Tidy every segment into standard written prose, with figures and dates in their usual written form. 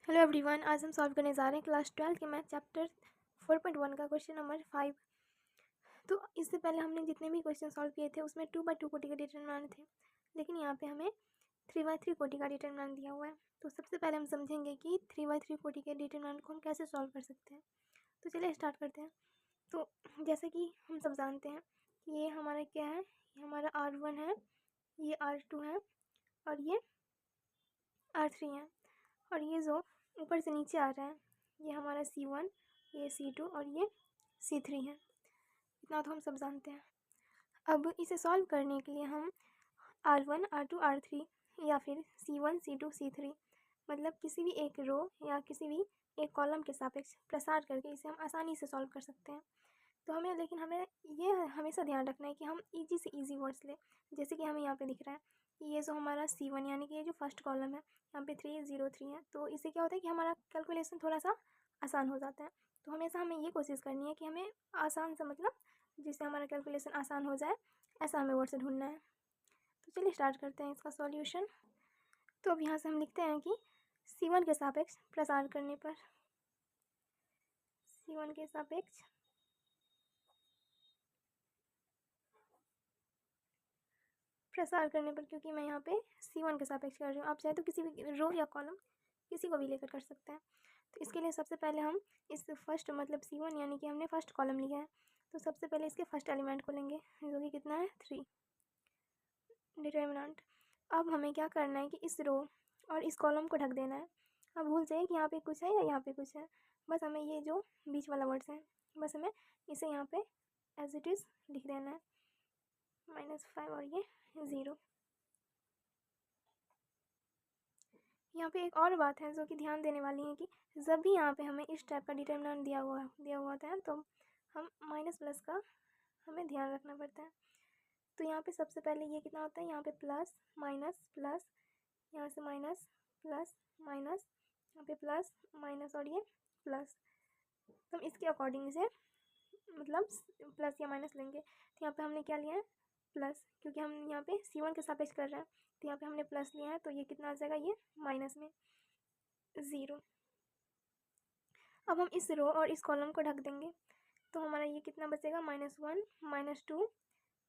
Hello everyone, आज हम solve करने जा रहे हैं क्लास 12 के मैथ चैप्टर 4.1 का क्वेश्चन नंबर 5। तो इससे पहले हमने जितने भी क्वेश्चन सॉल्व किए थे उसमें 2/2 कोटि का डिटरमिनेंट थे, लेकिन यहाँ पे हमें 3/3 कोटि का डिटरमिनेंट दिया हुआ है। तो सबसे पहले हम समझेंगे कि 3/3 कोटि के डिटरमिनेंट को हम कैसे सॉल्व कर सकते हैं। तो चलिए स्टार्ट करते हैं। तो जैसे कि हम सब जानते हैं कि ये हमारा क्या है, ये हमारा R1 है, ये R2 है और ये R3 है, और ये जो ऊपर से नीचे आ रहा है ये हमारा C1, ये C2 और ये C3 है। इतना तो हम सब जानते हैं। अब इसे सॉल्व करने के लिए हम R1, R2, R3 या फिर C1, C2, C3 मतलब किसी भी एक रो या किसी भी एक कॉलम के सापेक्ष प्रसार करके इसे हम आसानी से सॉल्व कर सकते हैं। तो हमें ये हमेशा ध्यान रखना है कि हम ईजी से ईजी वर्ड्स लें। जैसे कि हमें यहाँ पे दिख रहा है कि ये जो हमारा C1 यानी कि ये जो फर्स्ट कॉलम है यहाँ पे 303 है, तो इससे क्या होता है कि हमारा कैलकुलेशन थोड़ा सा आसान हो जाता है। तो हमेशा हमें ये कोशिश करनी है कि हमें आसान सा मतलब जिससे हमारा कैलकुलेशन आसान हो जाए ऐसा हमें वर्ड से ढूंढना है। तो चलिए स्टार्ट करते हैं इसका सॉल्यूशन। तो अब यहाँ से हम लिखते हैं कि C1 के सापेक्ष प्रसार करने पर, C1 के सापेक्ष प्रसार करने पर, क्योंकि मैं यहाँ पे C1 के सापेक्ष कर रही हूँ। आप चाहे तो किसी भी रो या कॉलम किसी को भी लेकर कर सकते हैं। तो इसके लिए सबसे पहले हम इस फर्स्ट मतलब C1 यानी कि हमने फर्स्ट कॉलम लिया है, तो सबसे पहले इसके फर्स्ट एलिमेंट को लेंगे जो कि कितना है 3 डिटर्मिनेंट। अब हमें क्या करना है कि इस रो और इस कॉलम को ढक देना है। अब भूल जाइए कि यहाँ पे कुछ है या यहाँ पे कुछ है, बस हमें ये जो बीच वाला वर्ड्स है बस हमें इसे यहाँ पे एज इट इज़ लिख देना है -5 और ये 0। यहाँ पे एक और बात है जो कि ध्यान देने वाली है कि जब भी यहाँ पे हमें इस टाइप का डिटर्मिनेंट दिया हुआ होता है तो हम माइनस प्लस का हमें ध्यान रखना पड़ता है। तो यहाँ पे सबसे पहले ये कितना होता है, यहाँ पे प्लस माइनस प्लस, यहाँ से माइनस प्लस माइनस, यहाँ पे प्लस माइनस और ये प्लस। तो हम इसके अकॉर्डिंग से मतलब प्लस या माइनस लेंगे। तो यहाँ पे हमने क्या लिया है प्लस, क्योंकि हम यहाँ पे C1 के सापेक्ष कर रहे हैं तो यहाँ पे हमने प्लस लिया है, तो ये कितना आ जाएगा, ये माइनस में 0। अब हम इस रो और इस कॉलम को ढक देंगे तो हमारा ये कितना बचेगा -1 -2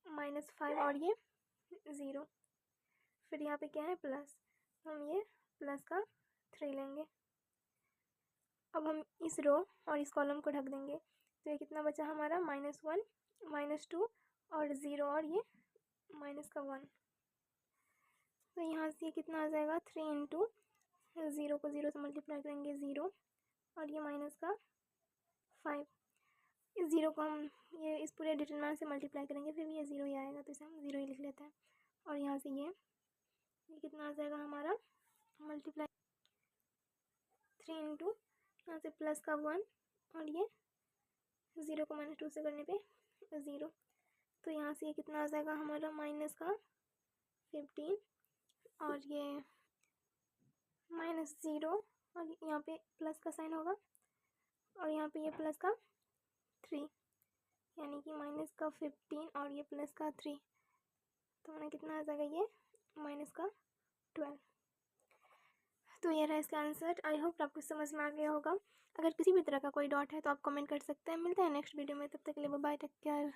-5 और ये 0। फिर यहाँ पे क्या है प्लस, तो हम ये प्लस का 3 लेंगे। अब हम इस रो और इस कॉलम को ढक देंगे तो ये कितना बचा हमारा -1 -2 और 0 और ये माइनस का 1। तो यहाँ से ये कितना आ जाएगा 3 इंटू 0 को 0 से मल्टीप्लाई करेंगे 0 और ये माइनस का 5। इस 0 को हम ये इस पूरे डिटरमिनेंट से मल्टीप्लाई करेंगे फिर भी ये 0 ही आएगा, तो इसे हम 0 ही लिख लेते हैं। और यहाँ से ये कितना आ जाएगा हमारा मल्टीप्लाई 3 इंटू यहाँ से प्लस का 1 और ये 0 को -2 से करने पे 0। तो यहाँ से ये कितना आ जाएगा हमारा माइनस का 15 और ये -0 और यहाँ पे प्लस का साइन होगा और यहाँ पे ये प्लस का 3 यानी कि माइनस का 15 और ये प्लस का 3, तो हमारा कितना आ जाएगा ये माइनस का 12। तो ये रहा इसका आंसर। आई होप आपको समझ में आ गया होगा। अगर किसी भी तरह का कोई डाउट है तो आप कमेंट कर सकते हैं। मिलते हैं नेक्स्ट वीडियो में, तब तक के लिए बाय, टेक केयर।